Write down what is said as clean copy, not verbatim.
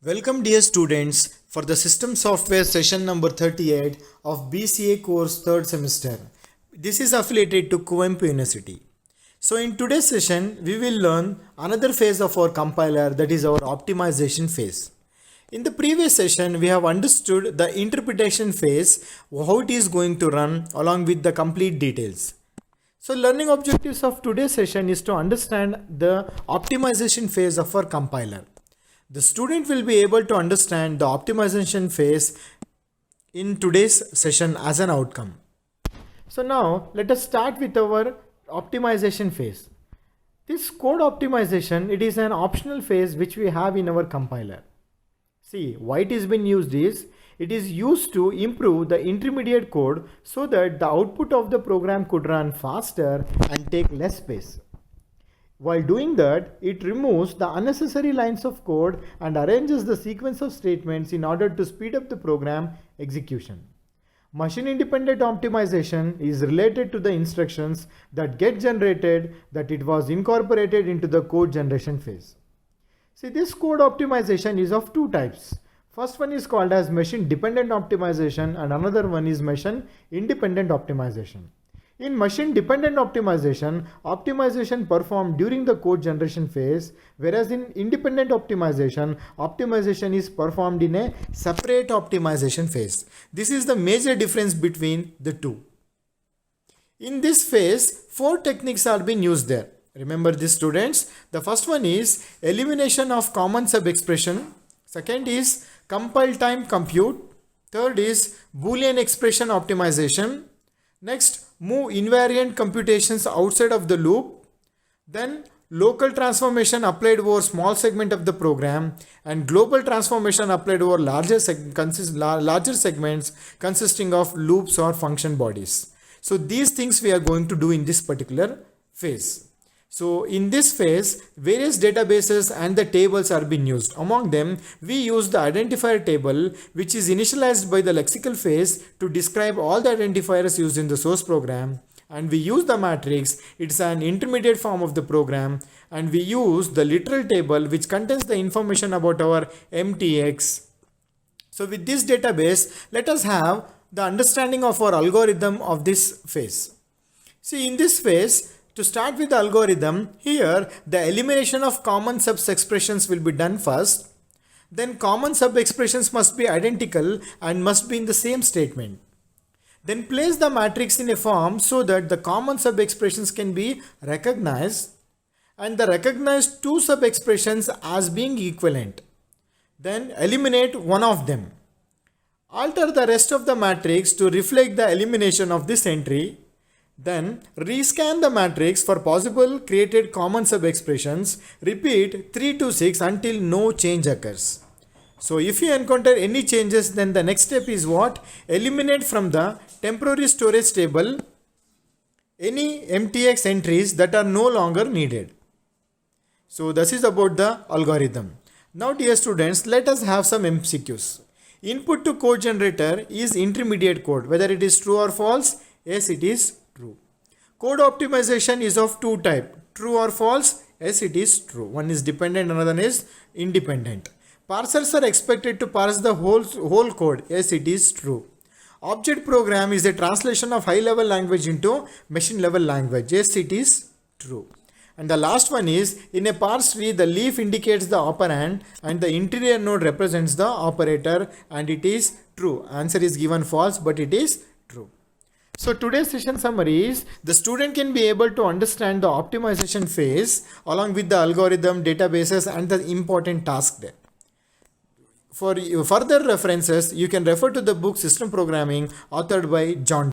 Welcome dear students for the System Software session number 38 of BCA course 3rd semester. This is affiliated to Kuvempu University. So in today's session we will learn another phase of our compiler, that is our optimization phase. In the previous session we have understood the interpretation phase, how it is going to run along with the complete details. So learning objectives of today's session is to understand the optimization phase of our compiler. The student will be able to understand the optimization phase in today's session as an outcome. So now let us start with our optimization phase. This code optimization, it is an optional phase which we have in our compiler. See, why it is been used is, it is used to improve the intermediate code so that the output of the program could run faster and take less space. While doing that, it removes the unnecessary lines of code and arranges the sequence of statements in order to speed up the program execution. Machine independent optimization is related to the instructions that get generated that it was incorporated into the code generation phase. See, this code optimization is of two types. First one is called as machine dependent optimization and another one is machine independent optimization. In machine dependent optimization, optimization performed during the code generation phase, whereas in independent optimization, optimization is performed in a separate optimization phase. This is the major difference between the two. In this phase, four techniques are being used there. Remember this, students. The first one is elimination of common sub-expression. Second is compile time compute. Third is Boolean expression optimization. Next, move invariant computations outside of the loop. Then local transformation applied over small segment of the program and global transformation applied over larger segments consisting of loops or function bodies. So these things we are going to do in this particular phase. So in this phase, various databases and the tables are being used. Among them, we use the identifier table, which is initialized by the lexical phase to describe all the identifiers used in the source program. And we use the matrix, it's an intermediate form of the program. And we use the literal table, which contains the information about our MTX. So with this database, let us have the understanding of our algorithm of this phase. See, in this phase, to start with the algorithm, here the elimination of common sub-expressions will be done first. Then common sub-expressions must be identical and must be in the same statement. Then place the matrix in a form so that the common sub-expressions can be recognized and the recognized two sub-expressions as being equivalent. Then eliminate one of them. Alter the rest of the matrix to reflect the elimination of this entry. Then rescan the matrix for possible created common sub-expressions. Repeat 3 to 6 until no change occurs. So if you encounter any changes, then the next step is what? Eliminate from the temporary storage table any MTX entries that are no longer needed. So this is about the algorithm. Now dear students, let us have some MCQs. Input to code generator is intermediate code. Whether it is true or false? Yes, it is true. Code optimization is of two types, true or false? Yes, it is true. One is dependent, another is independent. Parsers are expected to parse the whole code. Yes, it is true. Object program is a translation of high level language into machine level language. Yes, it is true. And the last one is, in a parse tree, the leaf indicates the operand and the interior node represents the operator, and it is true. Answer is given false, but it is true. So today's session summary is, the student can be able to understand the optimization phase along with the algorithm, databases and the important task there. For further references, you can refer to the book System Programming authored by John.